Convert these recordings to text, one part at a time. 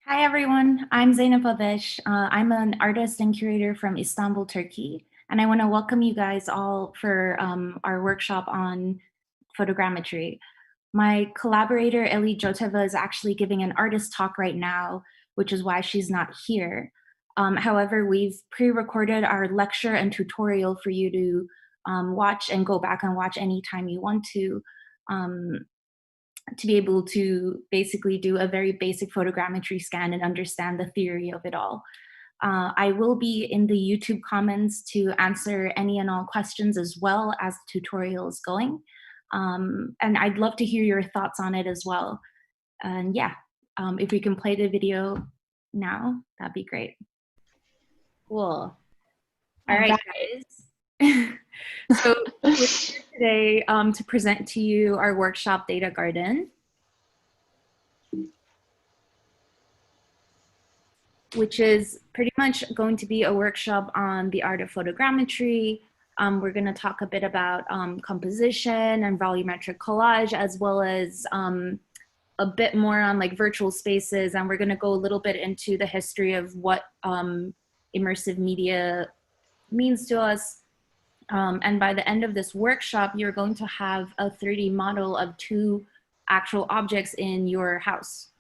Hi everyone, I'm Zeynep Abes. I'm an artist and curator from Istanbul, Turkey, and I want to welcome you guys all for our workshop on photogrammetry. My collaborator, Joteva, is actually giving an artist talk right now, which is why she's not here. However, we've pre-recorded our lecture and tutorial for you to watch and go back and watch anytime you want um, to be able to basically do a very basic photogrammetry scan and understand the theory of it all. I will be in the YouTube comments to answer any and all questions as well as the tutorial is going. And I'd love to hear your thoughts on it as well. And yeah, if we can play the video now, that'd be great. Cool. All right, guys. So we're here today to present to you our workshop Data Garden, which is pretty much going to be a workshop on the art of photogrammetry. We're going to talk a bit about composition and volumetric collage, as well as a bit more on like virtual spaces. And we're going to go a little bit into the history of what immersive media means to us. And by the end of this workshop, you're going to have a 3D model of two actual objects in your house.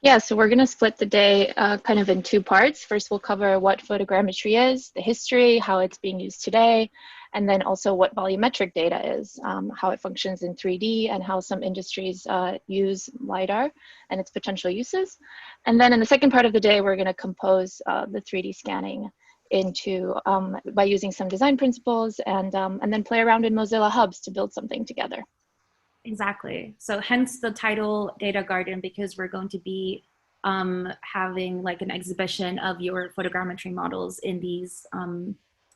Yeah, so we're going to split the day kind of in two parts. First, we'll cover what photogrammetry is, the history, how it's being used today, and then also what volumetric data is, how it functions in 3D, and how some industries use LIDAR and its potential uses. And then in the second part of the day, we're going to compose the 3D scanning into by using some design principles and then play around in Mozilla Hubs to build something together. Exactly. So hence the title Data Garden, because we're going to be having like an exhibition of your photogrammetry models in these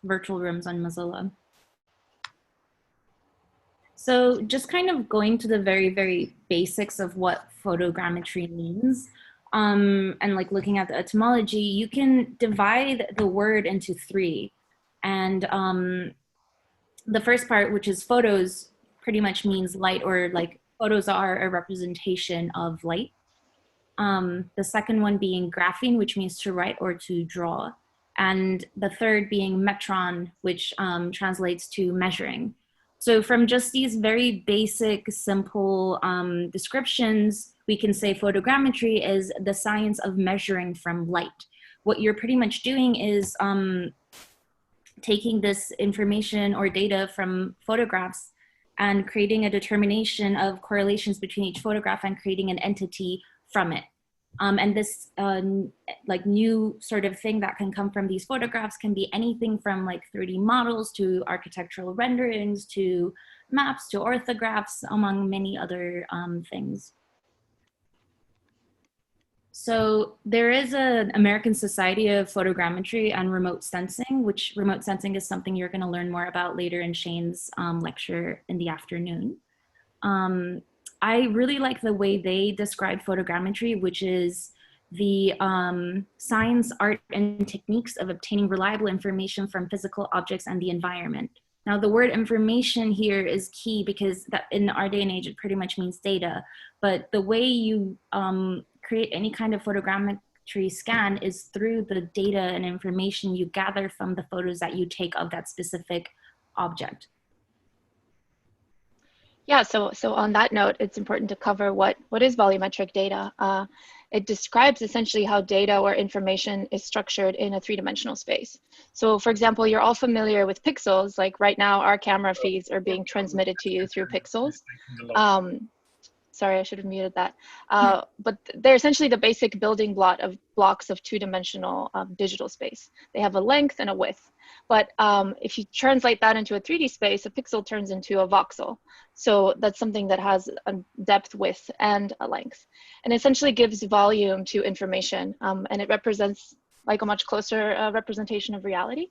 virtual rooms on Mozilla. So just kind of going to the very, very basics of what photogrammetry means and like looking at the etymology, you can divide the word into three. And the first part, which is photos, pretty much means light, or like photos are a representation of light. The second one being graphene, which means to write or to draw. And the third being metron, which translates to measuring. So from just these very basic, simple descriptions, we can say photogrammetry is the science of measuring from light. What you're pretty much doing is taking this information or data from photographs and creating a determination of correlations between each photograph and creating an entity from it. And this like new sort of thing that can come from these photographs can be anything from like 3D models to architectural renderings to maps to orthographs, among many other things. So there is an American Society of Photogrammetry and Remote Sensing, which remote sensing is something you're going to learn more about later in Shane's lecture in the afternoon. I really like the way they describe photogrammetry, which is the science, art, and techniques of obtaining reliable information from physical objects and the environment. Now, the word information here is key because that in our day and age, it pretty much means data. But the way you create any kind of photogrammetry scan is through the data and information you gather from the photos that you take of that specific object. Yeah, so on that note, it's important to cover what is volumetric data. It describes essentially how data or information is structured in a three-dimensional space. So for example, you're all familiar with pixels, like right now our camera feeds are being transmitted to you through pixels. Sorry, I should have muted that. But they're essentially the basic building blocks of two-dimensional digital space. They have a length and a width. But if you translate that into a 3D space, a pixel turns into a voxel. So that's something that has a depth, width, and a length. And essentially gives volume to information. And it represents like a much closer representation of reality.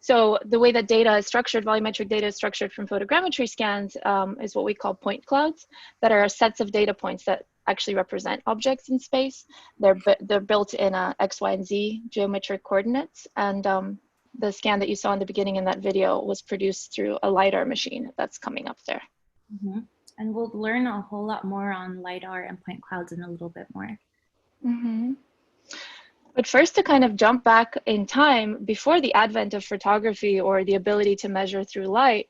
So the way that data is structured, volumetric data is structured from photogrammetry scans is what we call point clouds that are sets of data points that actually represent objects in space. They're built in X, Y, and Z geometric coordinates. And the scan that you saw in the beginning in that video was produced through a LIDAR machine that's coming up there. Mm-hmm. And we'll learn a whole lot more on LIDAR and point clouds in a little bit more. Mm-hmm. But first, to kind of jump back in time, before the advent of photography or the ability to measure through light,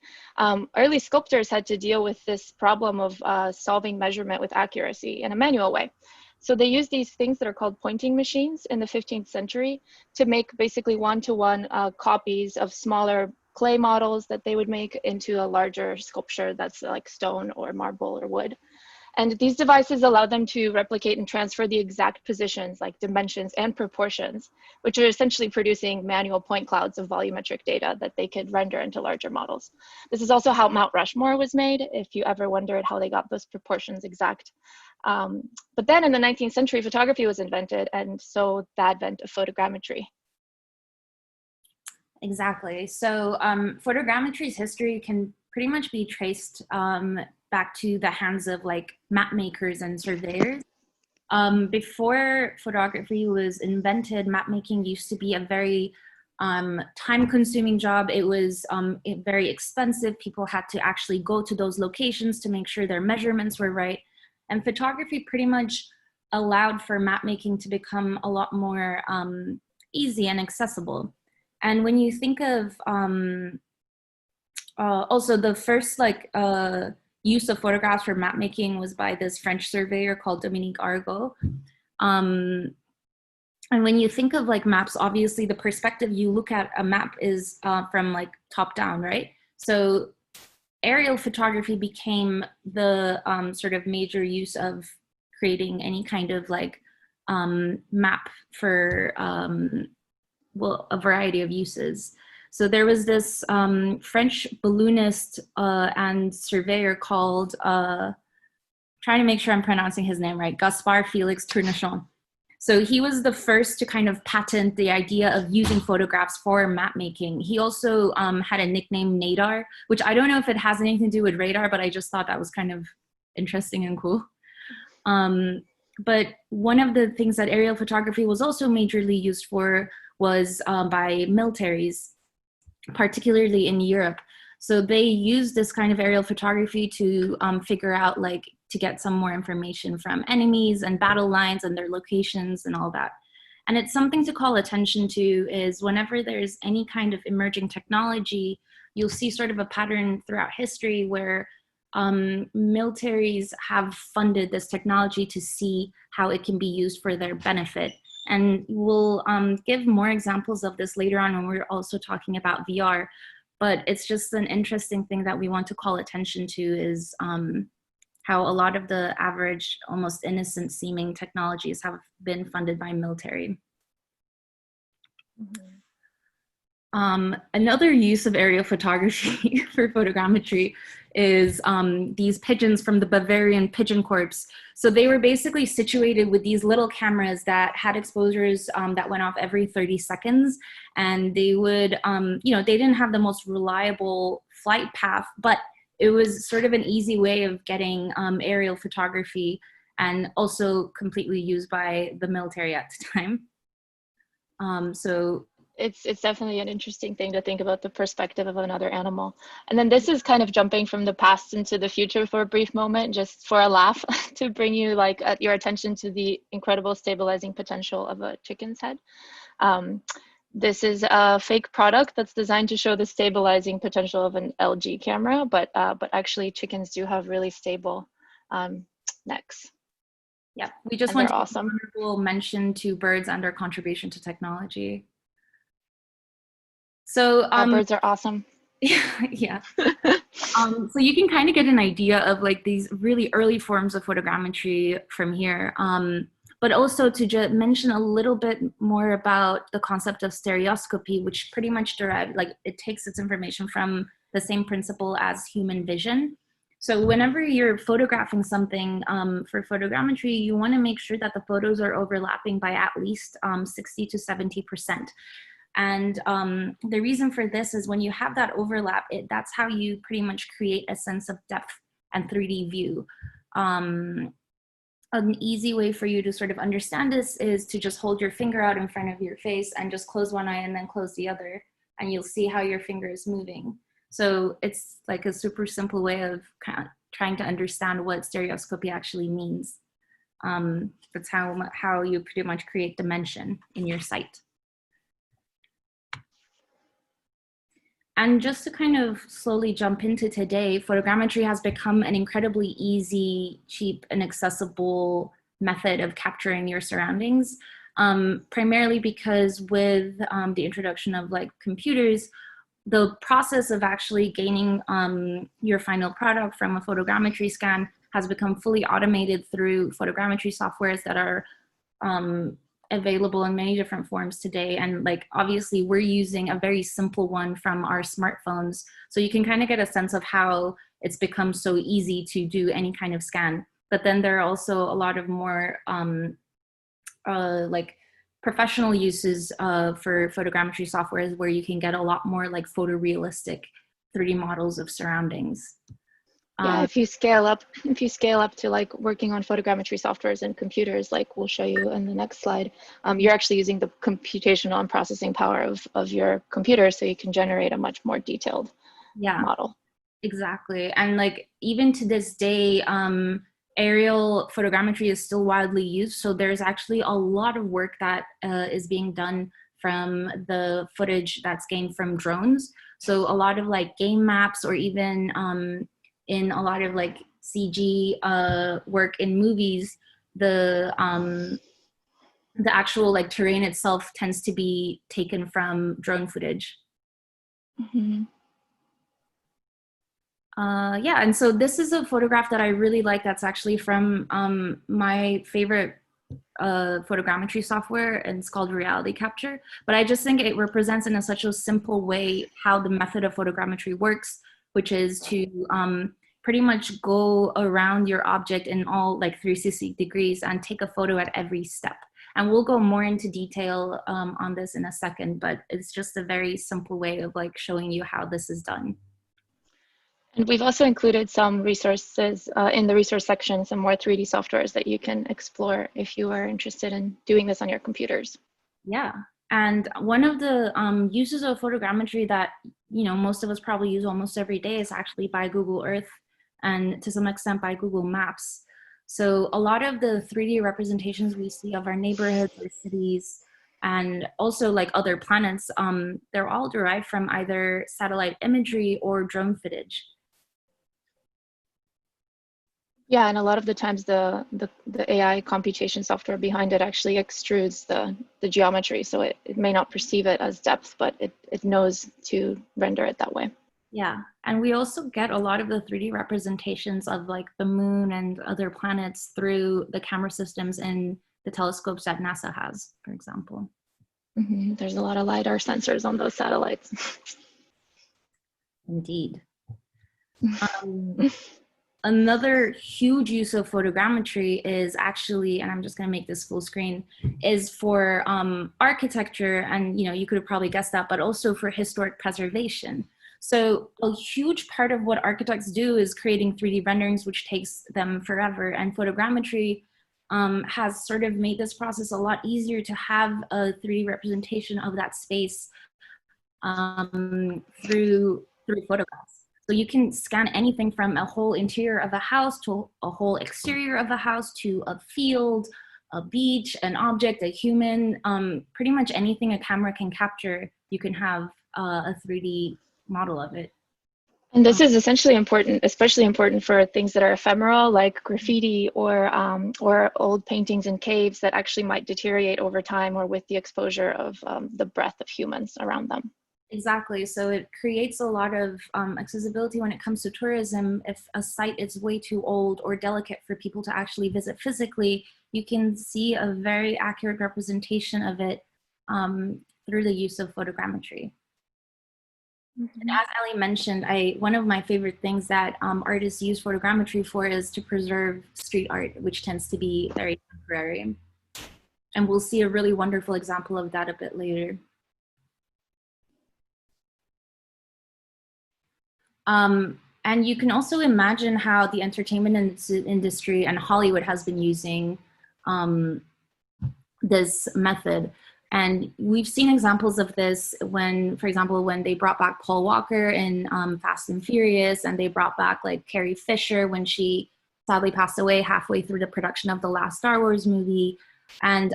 early sculptors had to deal with this problem of solving measurement with accuracy in a manual way. So they used these things that are called pointing machines in the 15th century to make basically one-to-one copies of smaller clay models that they would make into a larger sculpture that's like stone or marble or wood. And these devices allow them to replicate and transfer the exact positions, like dimensions and proportions, which are essentially producing manual point clouds of volumetric data that they could render into larger models. This is also how Mount Rushmore was made, if you ever wondered how they got those proportions exact. But then in the 19th century, photography was invented, and so the advent of photogrammetry. Exactly. So photogrammetry's history can pretty much be traced back to the hands of like map makers and surveyors. Before photography was invented, map making used to be a very time-consuming job. It was very expensive. People had to actually go to those locations to make sure their measurements were right. And photography pretty much allowed for map making to become a lot more easy and accessible. And when you think of also the first like use of photographs for map making was by this French surveyor called Dominique Arago. And when you think of like maps, obviously the perspective you look at a map is from like top down, right? So aerial photography became the sort of major use of creating any kind of like map for well, a variety of uses. So there was this French balloonist and surveyor called, trying to make sure I'm pronouncing his name right, Gaspard Félix Tournachon. So he was the first to kind of patent the idea of using photographs for map making. He also had a nickname Nadar, which I don't know if it has anything to do with radar, but I just thought that was kind of interesting and cool. But one of the things that aerial photography was also majorly used for was by militaries, particularly in Europe. So they used this kind of aerial photography to figure out, like, to get some more information from enemies and battle lines and their locations and all that. And it's something to call attention to is whenever there's any kind of emerging technology, you'll see sort of a pattern throughout history where militaries have funded this technology to see how it can be used for their benefit. And we'll give more examples of this later on when we're also talking about VR. But it's just an interesting thing that we want to call attention to is how a lot of the average, almost innocent seeming technologies have been funded by military. Mm-hmm. Another use of aerial photography for photogrammetry is these pigeons from the Bavarian Pigeon Corps. So they were basically situated with these little cameras that had exposures that went off every 30 seconds. And they would, you know, they didn't have the most reliable flight path, but it was sort of an easy way of getting aerial photography and also completely used by the military at the time. So it's definitely an interesting thing to think about the perspective of another animal. And then this is kind of jumping from the past into the future for a brief moment, just for a laugh, to bring you like your attention to the incredible stabilizing potential of a chicken's head. This is a fake product that's designed to show the stabilizing potential of an LG camera, but actually chickens do have really stable necks. Yeah, we just want to awesome. Honorable mention to birds and their contribution to technology. So birds are awesome. Yeah. So you can kind of get an idea of like these really early forms of photogrammetry from here. But also to just mention a little bit more about the concept of stereoscopy, which pretty much derived, like it takes its information from the same principle as human vision. So whenever you're photographing something for photogrammetry, you want to make sure that the photos are overlapping by at least 60 to 70%. And the reason for this is when you have that overlap, that's how you pretty much create a sense of depth and 3D view. An easy way for you to sort of understand this is to just hold your finger out in front of your face and just close one eye and then close the other, and you'll see how your finger is moving. So it's like a super simple way of kind of trying to understand what stereoscopy actually means. That's how you pretty much create dimension in your site. And just to kind of slowly jump into today, photogrammetry has become an incredibly easy, cheap, and accessible method of capturing your surroundings, primarily because with the introduction of like computers, the process of actually gaining your final product from a photogrammetry scan has become fully automated through photogrammetry softwares that are available in many different forms today. And like, obviously we're using a very simple one from our smartphones. So you can kind of get a sense of how it's become so easy to do any kind of scan. But then there are also a lot of more like professional uses for photogrammetry softwares where you can get a lot more like photorealistic 3D models of surroundings. Yeah, if you scale up to like working on photogrammetry softwares and computers, like we'll show you in the next slide, you're actually using the computational and processing power of your computer, so you can generate a much more detailed model. Exactly. And like even to this day, aerial photogrammetry is still widely used. So there's actually a lot of work that is being done from the footage that's gained from drones. So a lot of like game maps, or even in a lot of like CG work in movies, the actual like terrain itself tends to be taken from drone footage. Mm-hmm. Yeah, and so this is a photograph that I really like that's actually from my favorite photogrammetry software, and it's called Reality Capture. But I just think it represents in such a simple way how the method of photogrammetry works, which is to pretty much go around your object in all like 360 degrees and take a photo at every step. And we'll go more into detail on this in a second, but it's just a very simple way of like showing you how this is done. And we've also included some resources in the resource section, some more 3D softwares that you can explore if you are interested in doing this on your computers. Yeah, and one of the uses of photogrammetry that most of us probably use almost every day is actually by Google Earth, and to some extent by Google Maps. So a lot of the 3D representations we see of our neighborhoods or cities, and also like other planets, they're all derived from either satellite imagery or drone footage. Yeah, and a lot of the times the AI computation software behind it actually extrudes the geometry, so it may not perceive it as depth, but it knows to render it that way. Yeah, and we also get a lot of the 3D representations of like the moon and other planets through the camera systems in the telescopes that NASA has, for example. Mm-hmm. There's a lot of LIDAR sensors on those satellites. Indeed. Another huge use of photogrammetry is actually, and I'm just going to make this full screen, is for architecture, and you could have probably guessed that, but also for historic preservation. So a huge part of what architects do is creating 3D renderings, which takes them forever. And photogrammetry has sort of made this process a lot easier to have a 3D representation of that space through photographs. So you can scan anything from a whole interior of a house to a whole exterior of a house to a field, a beach, an object, a human, pretty much anything a camera can capture, you can have a 3D model of it. And this is essentially important, especially important for things that are ephemeral, like graffiti or old paintings in caves that actually might deteriorate over time or with the exposure of the breath of humans around them. Exactly. So it creates a lot of accessibility when it comes to tourism. If a site is way too old or delicate for people to actually visit physically, you can see a very accurate representation of it through the use of photogrammetry. Mm-hmm. And as Ali mentioned, one of my favorite things that artists use photogrammetry for is to preserve street art, which tends to be very temporary. And we'll see a really wonderful example of that a bit later. And you can also imagine how the entertainment industry and Hollywood has been using this method. And we've seen examples of this when, for example, when they brought back Paul Walker in Fast and Furious, and they brought back like Carrie Fisher when she sadly passed away halfway through the production of the last Star Wars movie. And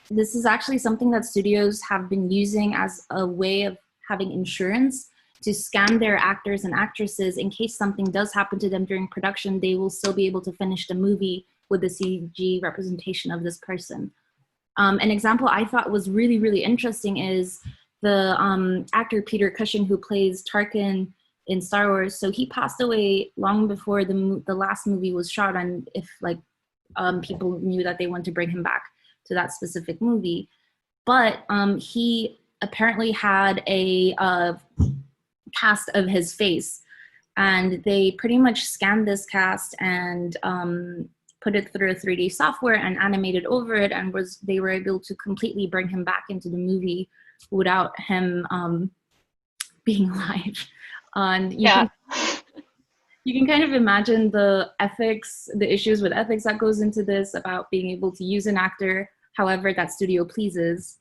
this is actually something that studios have been using as a way of having insurance to scan their actors and actresses in case something does happen to them during production. They will still be able to finish the movie with the CG representation of this person. An example I thought was really, really interesting is the actor Peter Cushing, who plays Tarkin in Star Wars. So he passed away long before the last movie was shot, and if like people knew that they wanted to bring him back to that specific movie. But he apparently had a cast of his face, and they pretty much scanned this cast and put it through a 3D software and animated over it, and they were able to completely bring him back into the movie without him being alive. And you can kind of imagine the ethics, the issues with ethics that goes into this, about being able to use an actor however that studio pleases.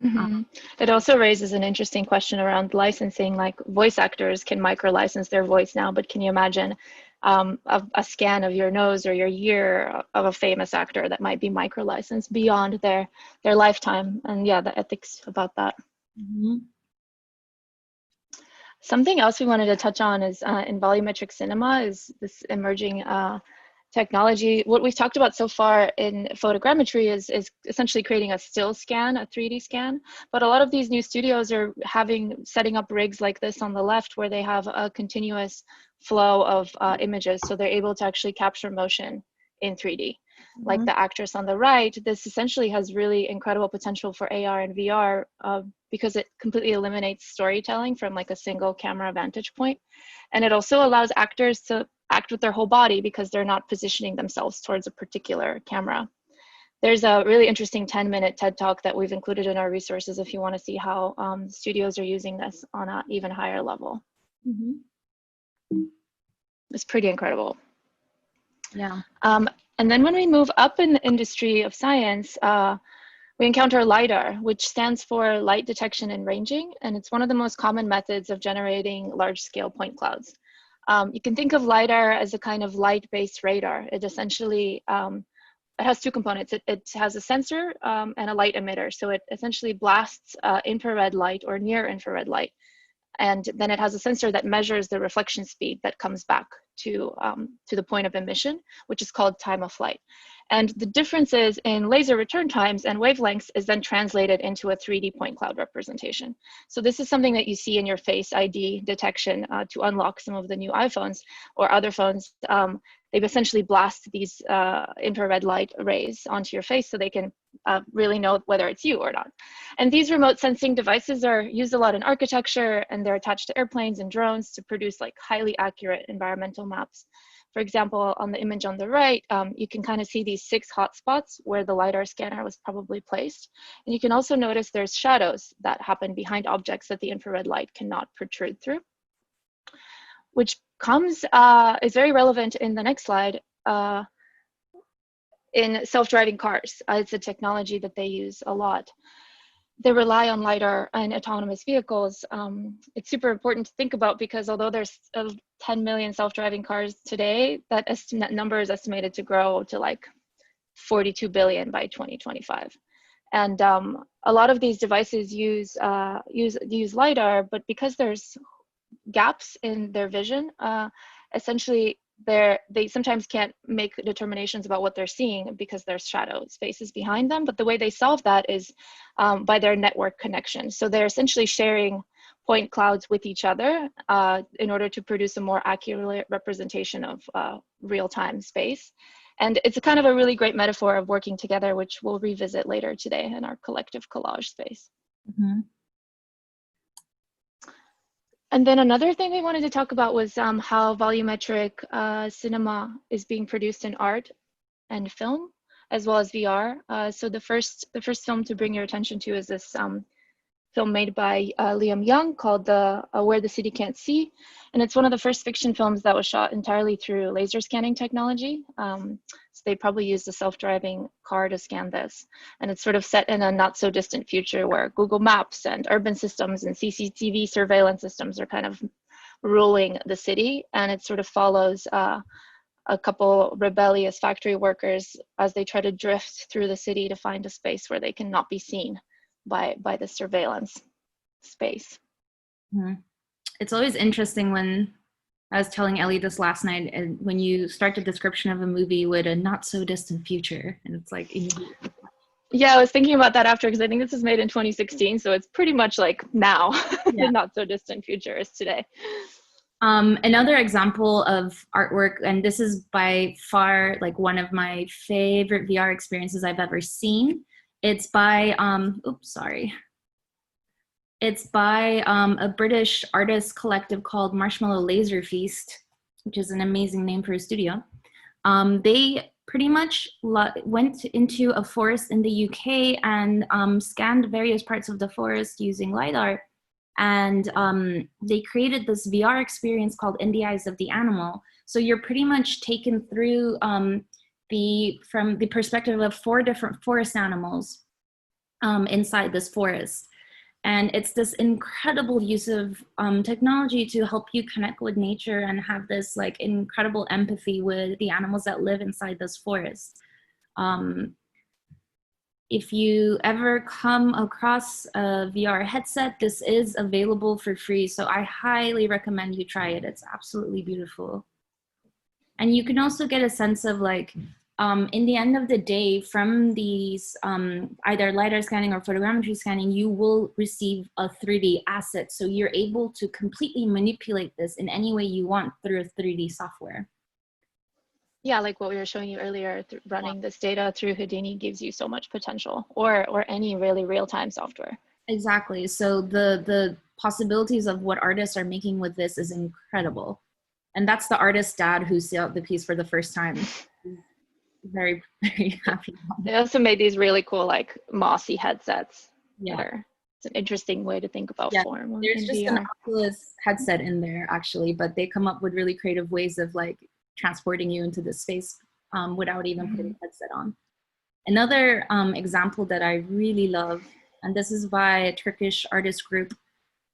Mm-hmm. It also raises an interesting question around licensing. Like, voice actors can micro-license their voice now, but can you imagine a scan of your nose or your ear of a famous actor that might be micro-licensed beyond their lifetime? And yeah, the ethics about that. Mm-hmm. Something else we wanted to touch on is in volumetric cinema is this emerging technology. What we've talked about so far in photogrammetry is essentially creating a still scan, a 3D scan. But a lot of these new studios are setting up rigs like this on the left, where they have a continuous flow of images. So they're able to actually capture motion in 3D. Like the actress on the right, this essentially has really incredible potential for AR and VR because it completely eliminates storytelling from like a single camera vantage point. And it also allows actors to act with their whole body because they're not positioning themselves towards a particular camera. There's a really interesting 10-minute TED Talk that we've included in our resources if you want to see how studios are using this on an even higher level. Mm-hmm. It's pretty incredible. Yeah. And then when we move up in the industry of science, we encounter LIDAR, which stands for light detection and ranging, and it's one of the most common methods of generating large-scale point clouds. You can think of LIDAR as a kind of light-based radar. It essentially, it has two components. It has a sensor and a light emitter. So it essentially blasts infrared light or near infrared light. And then it has a sensor that measures the reflection speed that comes back to the point of emission, which is called time of flight. And the differences in laser return times and wavelengths is then translated into a 3D point cloud representation. So this is something that you see in your Face ID detection to unlock some of the new iPhones or other phones. They've essentially blast these infrared light rays onto your face so they can really know whether it's you or not. And these remote sensing devices are used a lot in architecture, and they're attached to airplanes and drones to produce like highly accurate environmental maps. For example, on the image on the right, you can kind of see these 6 hotspots where the LiDAR scanner was probably placed. And you can also notice there's shadows that happen behind objects that the infrared light cannot protrude through, which is very relevant in the next slide. In self-driving cars, it's a technology that they use a lot. They rely on LiDAR in autonomous vehicles. It's super important to think about because although there's 10 million self-driving cars today, that number is estimated to grow to like 42 billion by 2025. And a lot of these devices use LiDAR, but because there's gaps in their vision, essentially they sometimes can't make determinations about what they're seeing because there's shadow spaces behind them. But the way they solve that is by their network connection. So they're essentially sharing point clouds with each other in order to produce a more accurate representation of real-time space. And it's a kind of a really great metaphor of working together, which we'll revisit later today in our collective collage space. Mm-hmm. And then another thing we wanted to talk about was how volumetric cinema is being produced in art and film, as well as VR. So the first film to bring your attention to is this film made by Liam Young called Where the City Can't See. And it's one of the first fiction films that was shot entirely through laser scanning technology. So they probably used a self-driving car to scan this. And it's sort of set in a not so distant future where Google Maps and urban systems and CCTV surveillance systems are kind of ruling the city. And it sort of follows a couple rebellious factory workers as they try to drift through the city to find a space where they can not be seen by the surveillance space. It's always interesting when I was telling Ellie this last night, and when you start the description of a movie with a not so distant future, and it's like, yeah, I was thinking about that after, because I think this was made in 2016, so it's pretty much like now. Yeah. The not so distant future is today. Another example of artwork, and this is by far like one of my favorite VR experiences I've ever seen. It's by, It's by a British artist collective called Marshmallow Laser Feast, which is an amazing name for a studio. They pretty much went into a forest in the UK and scanned various parts of the forest using LIDAR. And they created this VR experience called In the Eyes of the Animal. So you're pretty much taken through from the perspective of 4 different forest animals inside this forest. And it's this incredible use of technology to help you connect with nature and have this like incredible empathy with the animals that live inside this forest. If you ever come across a VR headset, this is available for free. So I highly recommend you try it. It's absolutely beautiful. And you can also get a sense of like, in the end of the day, from these either LiDAR scanning or photogrammetry scanning, you will receive a 3D asset. So you're able to completely manipulate this in any way you want through a 3D software. Yeah, like what we were showing you earlier, running this data through Houdini gives you so much potential, or any really real-time software. Exactly. So the possibilities of what artists are making with this is incredible. And that's the artist's dad who saw the piece for the first time. Very, very happy. They also made these really cool, like mossy headsets. Yeah. It's an interesting way to think about form. There's just VR. an Oculus headset in there actually, but they come up with really creative ways of like transporting you into this space without even putting a headset on. Another example that I really love, and this is by a Turkish artist group.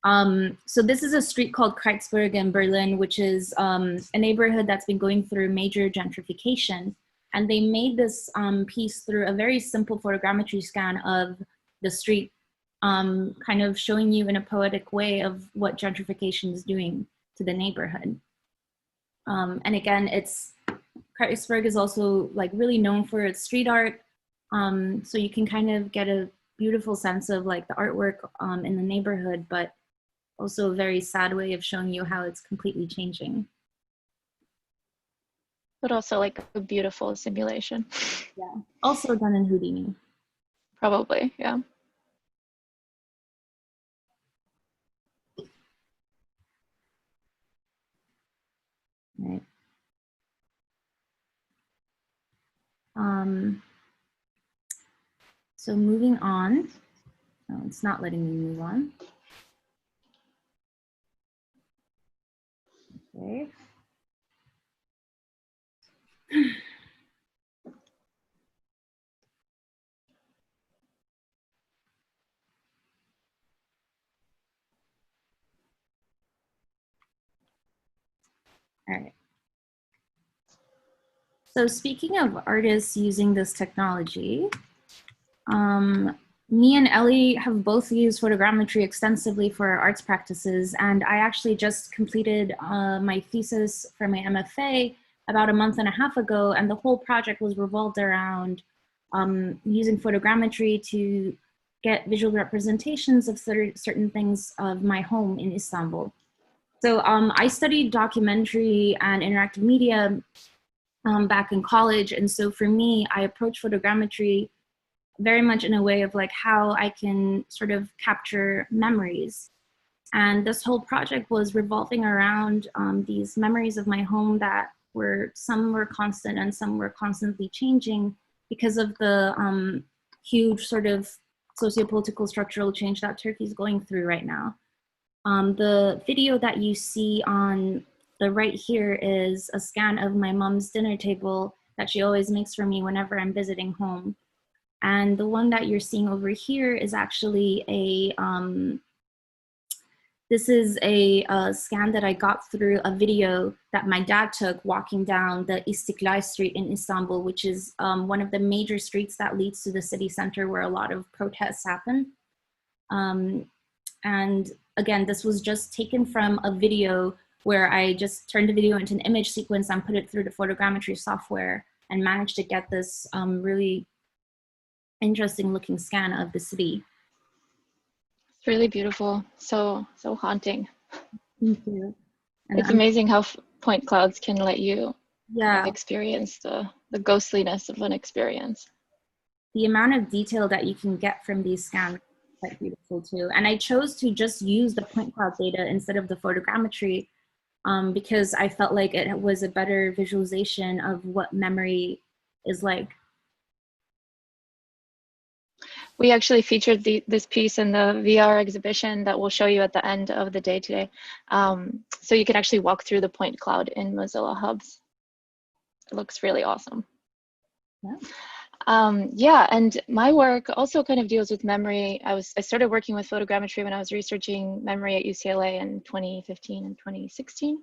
So this is a street called Kreuzberg in Berlin, which is a neighborhood that's been going through major gentrification. And they made this piece through a very simple photogrammetry scan of the street, kind of showing you in a poetic way of what gentrification is doing to the neighborhood. And again, Kreuzberg is also like really known for its street art. So you can kind of get a beautiful sense of like the artwork in the neighborhood, but also a very sad way of showing you how it's completely changing. But also like a beautiful simulation. Yeah, also done in Houdini. Probably, yeah. Right. So moving on. Oh, it's not letting me move on. Okay. All right. So speaking of artists using this technology, me and Ellie have both used photogrammetry extensively for our arts practices, and I actually just completed my thesis for my MFA about a month and a half ago, and the whole project was revolved around using photogrammetry to get visual representations of certain things of my home in Istanbul. So I studied documentary and interactive media back in college, and so for me, I approach photogrammetry very much in a way of like how I can sort of capture memories. And this whole project was revolving around these memories of my home that some were constant and some were constantly changing because of the huge sort of sociopolitical structural change that Turkey is going through right now. The video that you see on the right here is a scan of my mom's dinner table that she always makes for me whenever I'm visiting home. And the one that you're seeing over here is actually this is a scan that I got through a video that my dad took walking down the Istiklal Street in Istanbul, which is one of the major streets that leads to the city center where a lot of protests happen. And again, this was just taken from a video where I just turned the video into an image sequence and put it through the photogrammetry software and managed to get this really interesting looking scan of the city. It's really beautiful, so haunting. Thank you. And it's amazing how point clouds can let you experience the ghostliness of an experience. The amount of detail that you can get from these scans is quite beautiful too. And I chose to just use the point cloud data instead of the photogrammetry because I felt like it was a better visualization of what memory is like. We actually featured this piece in the VR exhibition that we'll show you at the end of the day today. So you can actually walk through the point cloud in Mozilla Hubs. It looks really awesome. Yeah, and my work also kind of deals with memory. I started working with photogrammetry when I was researching memory at UCLA in 2015 and 2016.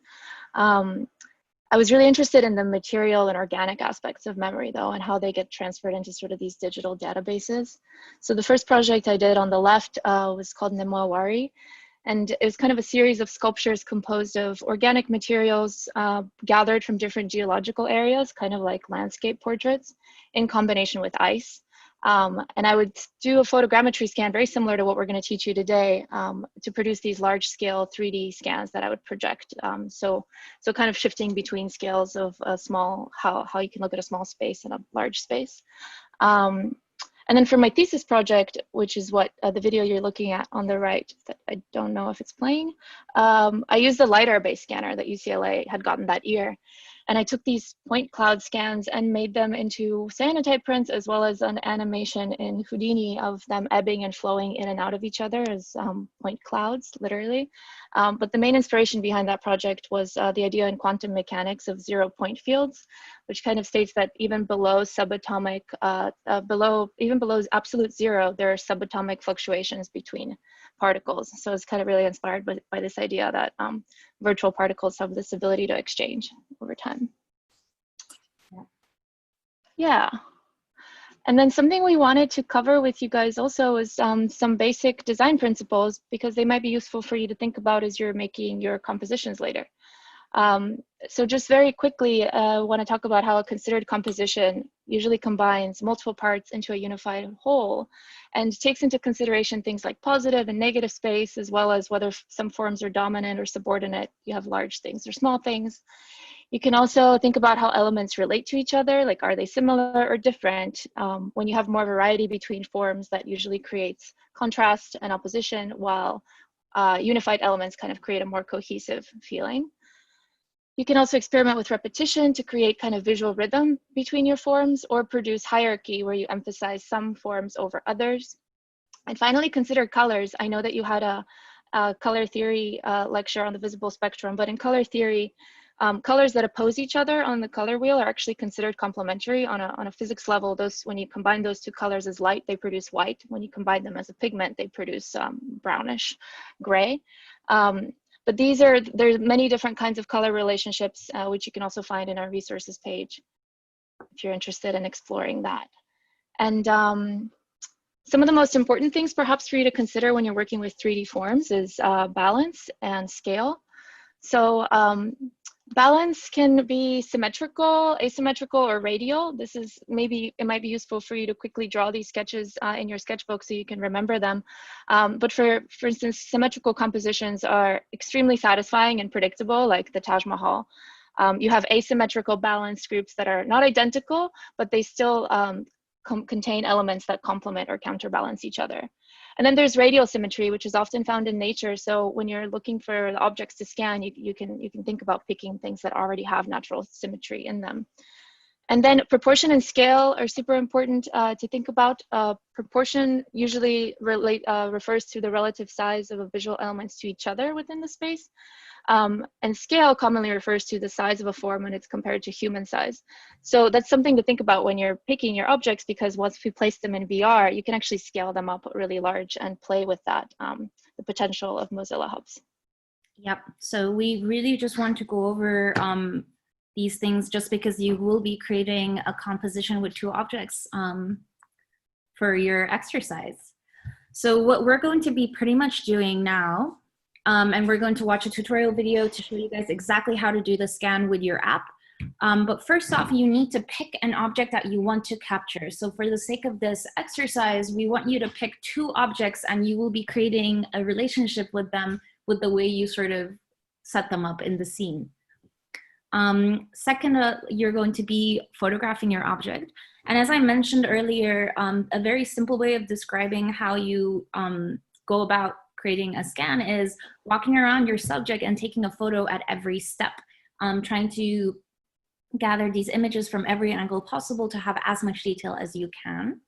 I was really interested in the material and organic aspects of memory though, and how they get transferred into sort of these digital databases. So the first project I did on the left was called Nemawari. And it was kind of a series of sculptures composed of organic materials gathered from different geological areas, kind of like landscape portraits, in combination with ice. And I would do a photogrammetry scan very similar to what we're going to teach you today to produce these large scale 3D scans that I would project. So kind of shifting between scales of a small, how you can look at a small space and a large space. And then for my thesis project, which is what the video you're looking at on the right, that I don't know if it's playing, I used the LIDAR-based scanner that UCLA had gotten that year. And I took these point cloud scans and made them into cyanotype prints, as well as an animation in Houdini of them ebbing and flowing in and out of each other as point clouds, literally. But the main inspiration behind that project was the idea in quantum mechanics of 0 point fields, which kind of states that even below subatomic, even below absolute zero, there are subatomic fluctuations between particles. So it's kind of really inspired by this idea that virtual particles have this ability to exchange over time. Yeah. And then something we wanted to cover with you guys also is some basic design principles, because they might be useful for you to think about as you're making your compositions later. So just very quickly, I want to talk about how a considered composition usually combines multiple parts into a unified whole and takes into consideration things like positive and negative space, as well as whether some forms are dominant or subordinate. You have large things or small things. You can also think about how elements relate to each other, like are they similar or different? When you have more variety between forms, that usually creates contrast and opposition, while unified elements kind of create a more cohesive feeling. You can also experiment with repetition to create kind of visual rhythm between your forms, or produce hierarchy where you emphasize some forms over others. And finally, consider colors. I know that you had a color theory lecture on the visible spectrum, but in color theory, colors that oppose each other on the color wheel are actually considered complementary on a physics level. When you combine those two colors as light, they produce white. When you combine them as a pigment, they produce brownish gray. But there's many different kinds of color relationships, which you can also find in our resources page if you're interested in exploring that. And some of the most important things perhaps for you to consider when you're working with 3D forms is balance and scale. So balance can be symmetrical, asymmetrical, or radial. It might be useful for you to quickly draw these sketches in your sketchbook so you can remember them. But for instance, symmetrical compositions are extremely satisfying and predictable, like the Taj Mahal. You have asymmetrical balance groups that are not identical, but they still contain elements that complement or counterbalance each other. And then there's radial symmetry, which is often found in nature. So when you're looking for the objects to scan, you can think about picking things that already have natural symmetry in them. And then proportion and scale are super important to think about. Proportion usually refers to the relative size of visual elements to each other within the space. And scale commonly refers to the size of a form when it's compared to human size. So that's something to think about when you're picking your objects, because once we place them in VR, you can actually scale them up really large and play with that, the potential of Mozilla hubs. Yep, so we really just want to go over these things just because you will be creating a composition with two objects for your exercise. So what we're going to be pretty much doing now, and we're going to watch a tutorial video to show you guys exactly how to do the scan with your app. But first off, you need to pick an object that you want to capture. So for the sake of this exercise, we want you to pick two objects and you will be creating a relationship with them with the way you sort of set them up in the scene. Second, you're going to be photographing your object. And as I mentioned earlier, a very simple way of describing how you go about creating a scan is walking around your subject and taking a photo at every step, trying to gather these images from every angle possible to have as much detail as you can.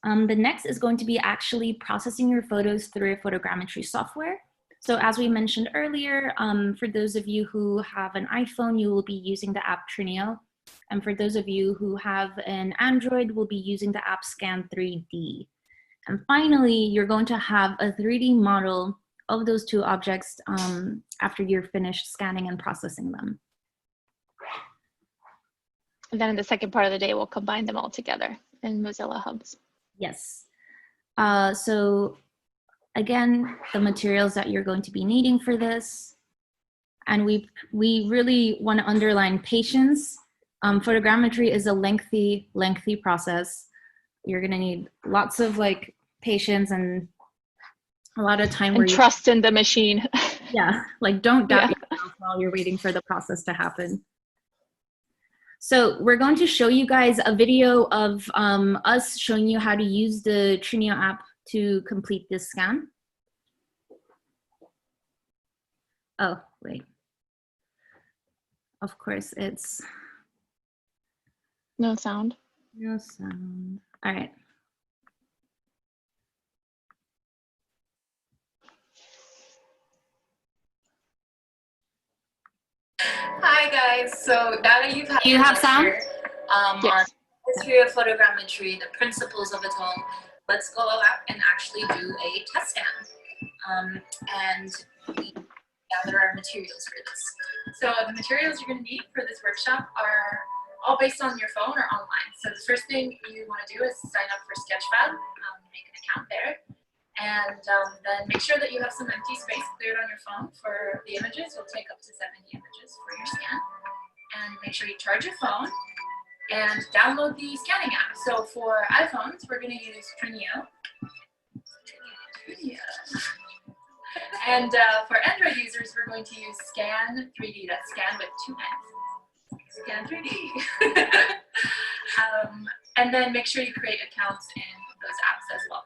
The next is going to be actually processing your photos through a photogrammetry software. So as we mentioned earlier, for those of you who have an iPhone, you will be using the app Trinio. And for those of you who have an Android, we'll be using the app Scan 3D. And finally, you're going to have a 3D model of those two objects after you're finished scanning and processing them. And then in the second part of the day, we'll combine them all together in Mozilla hubs. Yes. So again, the materials that you're going to be needing for this. And we really want to underline patience. Photogrammetry is a lengthy process. You're going to need lots of like patience and a lot of time. And trust in the machine. Yeah, like don't doubt yourself while you're waiting for the process to happen. So we're going to show you guys a video of us showing you how to use the Trinio app to complete this scan. Oh, wait. Of course, it's... No sound. No sound. All right. Hi guys, so now that you've had Do you have sound? yes. On the history of photogrammetry, the principles of it all, let's go out and actually do a test scan. And we gather our materials for this. So the materials you're going to need for this workshop are all based on your phone or online. So the first thing you want to do is sign up for Sketchfab, make an account there. And then make sure that you have some empty space cleared on your phone for the images. You'll take up to 70 images for your scan. And make sure you charge your phone and download the scanning app. So for iPhones, we're going to use Trinio. And for Android users, we're going to use Scan 3D. That's scan with 2 N's. Scan 3D. And then make sure you create accounts in those apps as well.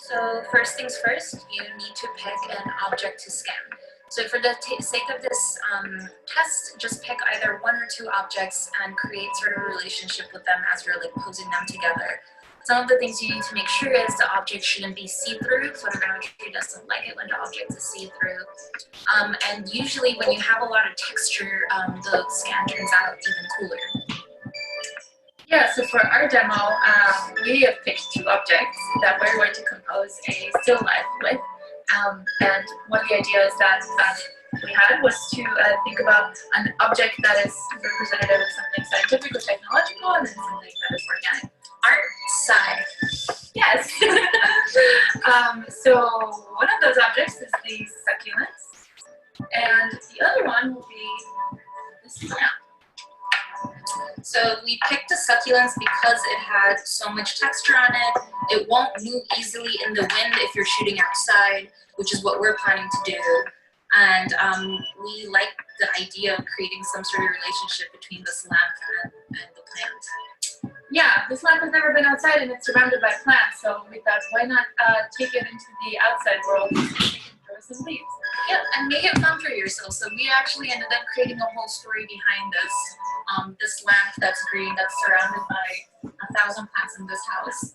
So first things first, you need to pick an object to scan. So for the sake of this test, just pick either 1 or 2 objects and create sort of a relationship with them as you're like posing them together. Some of the things you need to make sure is the object shouldn't be see-through. Photogrammetry doesn't like it when the object is see-through. And usually when you have a lot of texture, the scan turns out even cooler. Yeah, so for our demo, we have picked 2 objects that we're going to compose a still life with. And one of the ideas that we had was to think about an object that is representative of something scientific or technological, and then something that is organic. ArtSci. Yes. So one of those objects is the succulents, and the other one will be this plant. So we picked the succulents because it had so much texture on it. It won't move easily in the wind if you're shooting outside, which is what we're planning to do. And we like the idea of creating some sort of relationship between this lamp and the plant. Yeah, this lamp has never been outside and it's surrounded by plants, so we thought, why not take it into the outside world and see if we can grow some leaves. Yeah, and make it fun for yourself. So we actually ended up creating a whole story behind this. This lamp that's green, that's surrounded by 1,000 plants in this house,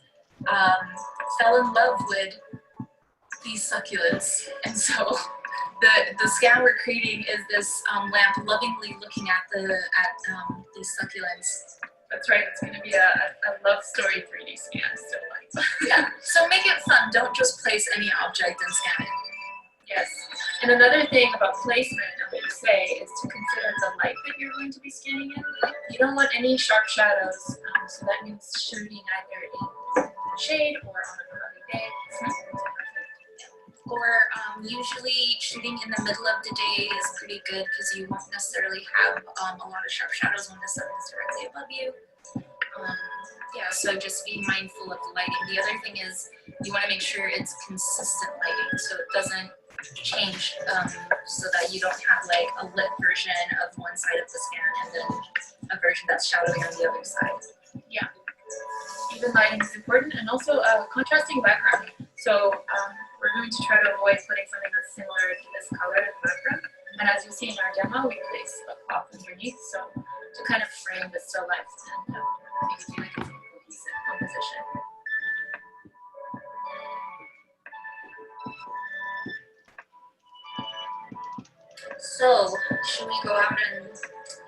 fell in love with these succulents. And so the scan we're creating is this lamp lovingly looking at these succulents. That's right, it's going to be a love story 3D scan. So Yeah, so make it fun. Don't just place any object and scan it. yes. And another thing about placement of what you say is to consider the light that you're going to be scanning in. You don't want any sharp shadows, so that means shooting either in shade or on a cloudy day. Or usually shooting in the middle of the day is pretty good because you won't necessarily have a lot of sharp shadows when the sun is directly above you. Yeah, so just be mindful of the lighting. The other thing is you want to make sure it's consistent lighting so it doesn't change, so that you don't have like a lit version of one side of the scan and then a version that's shadowy on the other side. Yeah, even lighting is important, and also a contrasting background. So we're going to try to avoid putting something that's similar to this color in the background. And as you see in our demo, we place a cloth underneath, so to kind of frame the still life and make it feel like it's a cohesive composition. So, should we go out and...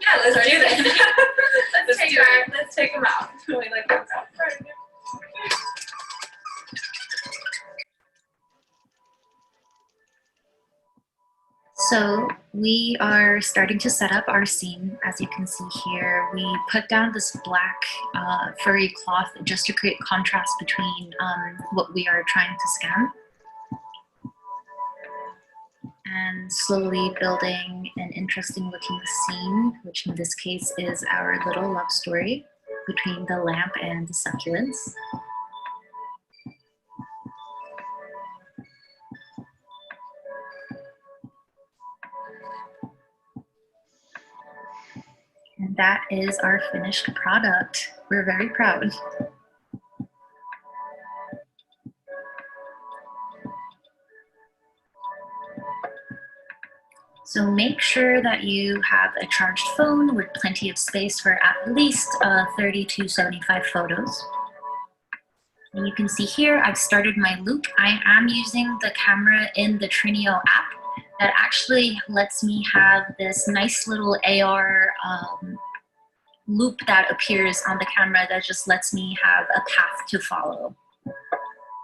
Yeah, let's do this. Let's Let's take them out. We like them out. So we are starting to set up our scene. As you can see here, we put down this black furry cloth just to create contrast between what we are trying to scan. And slowly building an interesting looking scene, which in this case is our little love story between the lamp and the succulents. And that is our finished product. We're very proud. So make sure that you have a charged phone with plenty of space for at least 30 to 75 photos. And you can see here, I've started my loop. I am using the camera in the Trinio app that actually lets me have this nice little AR loop that appears on the camera that just lets me have a path to follow.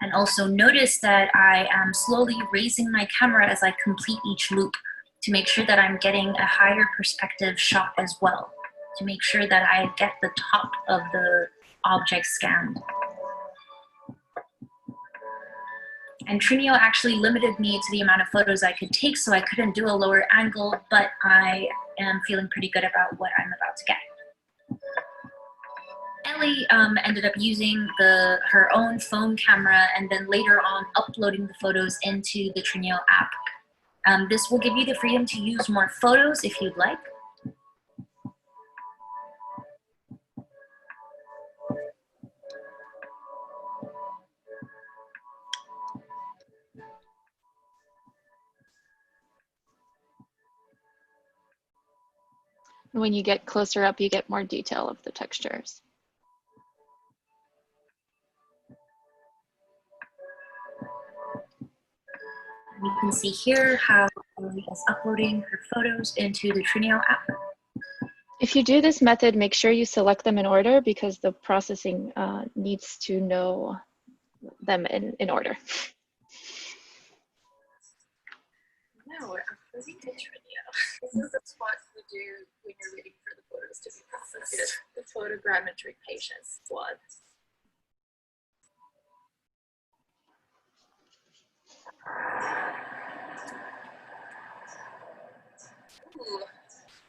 And also notice that I am slowly raising my camera as I complete each loop to make sure that I'm getting a higher perspective shot as well, to make sure that I get the top of the object scanned. And Trinio actually limited me to the amount of photos I could take, so I couldn't do a lower angle, but I am feeling pretty good about what I'm about to get. Ellie ended up using her own phone camera and then later on uploading the photos into the Trinio app. This will give you the freedom to use more photos if you'd like. When you get closer up, you get more detail of the textures. You can see here how Ellie is uploading her photos into the Trinio app. If you do this method, make sure you select them in order because the processing needs to know them in order. Now we're uploading to Trinio. This is the spot you do when you're waiting for the photos to be processed. The photogrammetry patience squad. Ooh,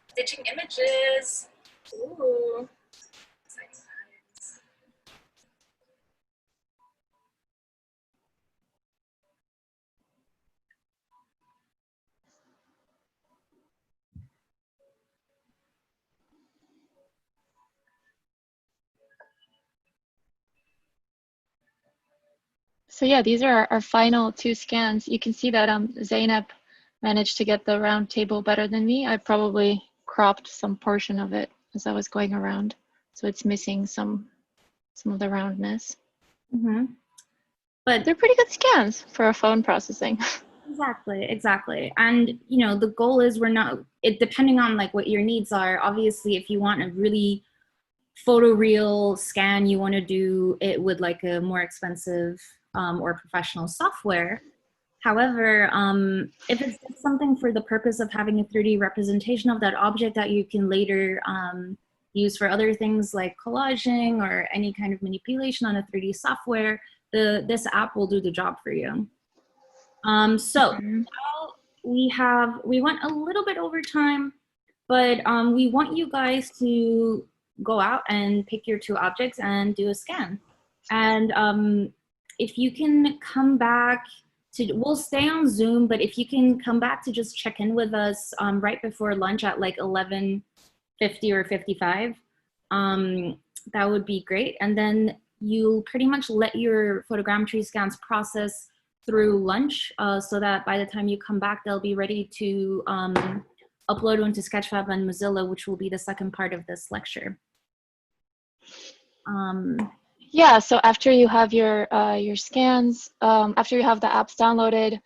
stitching images. Ooh. Exciting times. So yeah, these are our final 2 scans. You can see that Zeynep managed to get the round table better than me. I probably cropped some portion of it as I was going around, so it's missing some of the roundness. But they're pretty good scans for a phone processing. Exactly. And you know, the goal is depending on like what your needs are. Obviously, if you want a really photoreal scan, you want to do it with like a more expensive or professional software. However, if it's just something for the purpose of having a 3D representation of that object that you can later use for other things like collaging or any kind of manipulation on a 3D software, this app will do the job for you. So now we went a little bit over time, but we want you guys to go out and pick your 2 objects and do a scan. And if you can come back we'll stay on Zoom, but if you can come back to just check in with us right before lunch at like 11:50 or 55, that would be great. And then you'll pretty much let your photogrammetry scans process through lunch so that by the time you come back, they'll be ready to upload onto Sketchfab and Mozilla, which will be the second part of this lecture. Yeah, so after you have your scans, after you have the apps downloaded,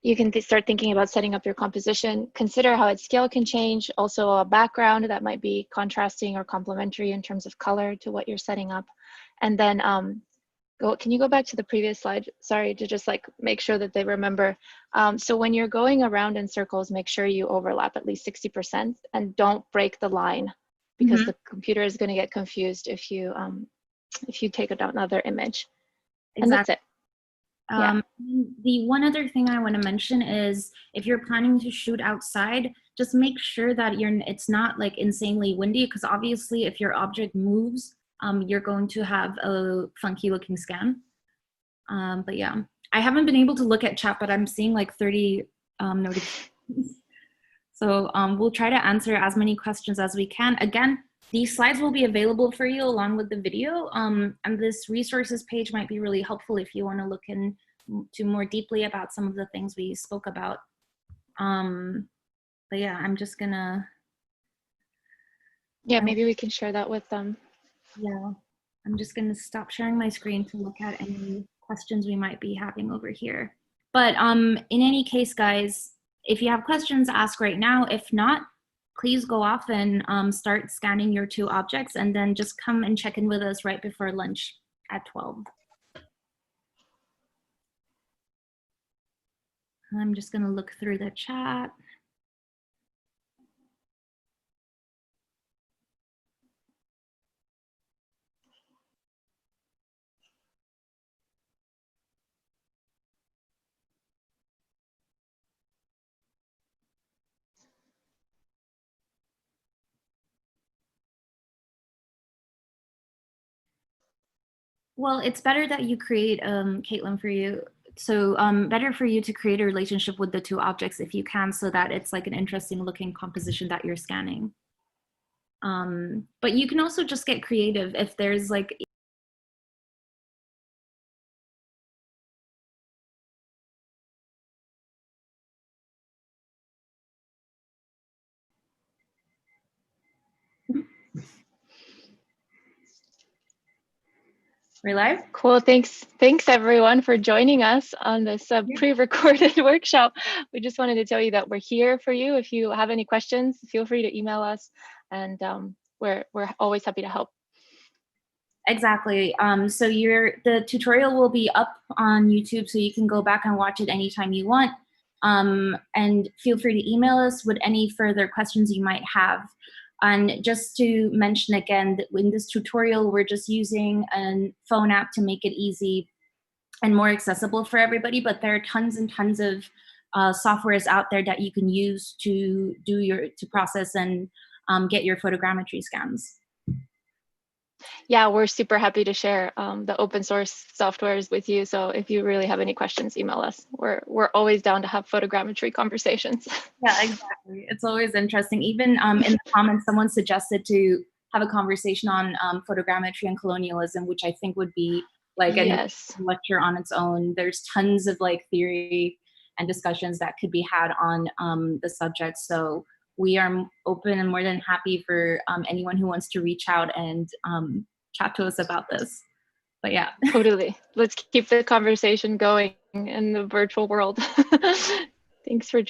you can start thinking about setting up your composition. Consider how its scale can change. Also a background that might be contrasting or complementary in terms of color to what you're setting up. And then can you go back to the previous slide? Sorry, to just like make sure that they remember. So when you're going around in circles, make sure you overlap at least 60% and don't break the line, because the computer is going to get confused if you take another image. Exactly. And that's it. Yeah. The one other thing I want to mention is if you're planning to shoot outside, just make sure that it's not like insanely windy, because obviously if your object moves, you're going to have a funky looking scan. But yeah, I haven't been able to look at chat, but I'm seeing like 30 notifications. So we'll try to answer as many questions as we can. Again, these slides will be available for you along with the video. And this resources page might be really helpful if you want to look into more deeply about some of the things we spoke about. But yeah, I'm just gonna. Yeah, maybe we can share that with them. Yeah, I'm just gonna stop sharing my screen to look at any questions we might be having over here. But in any case, guys, if you have questions, ask right now. If not, please go off and start scanning your 2 objects, and then just come and check in with us right before lunch at 12. I'm just gonna look through the chat. Well, it's better that you create, Caitlin, for you. So better for you to create a relationship with the 2 objects if you can, so that it's like an interesting looking composition that you're scanning. But you can also just get creative if there's like We're live? Cool. Thanks everyone for joining us on this pre-recorded workshop. We just wanted to tell you that we're here for you. If you have any questions, feel free to email us, and we're always happy to help. Exactly. So the tutorial will be up on YouTube, so you can go back and watch it anytime you want. And feel free to email us with any further questions you might have. And just to mention again, that in this tutorial, we're just using a phone app to make it easy and more accessible for everybody, but there are tons and tons of softwares out there that you can use to process and get your photogrammetry scans. Yeah, we're super happy to share the open source softwares with you. So if you really have any questions, email us. We're always down to have photogrammetry conversations. Yeah, exactly. It's always interesting. Even in the comments, someone suggested to have a conversation on photogrammetry and colonialism, which I think would be like a Yes. lecture on its own. There's tons of like theory and discussions that could be had on the subject. So we are open and more than happy for anyone who wants to reach out and chat to us about this. But yeah. Totally. Let's keep the conversation going in the virtual world. Thanks for joining.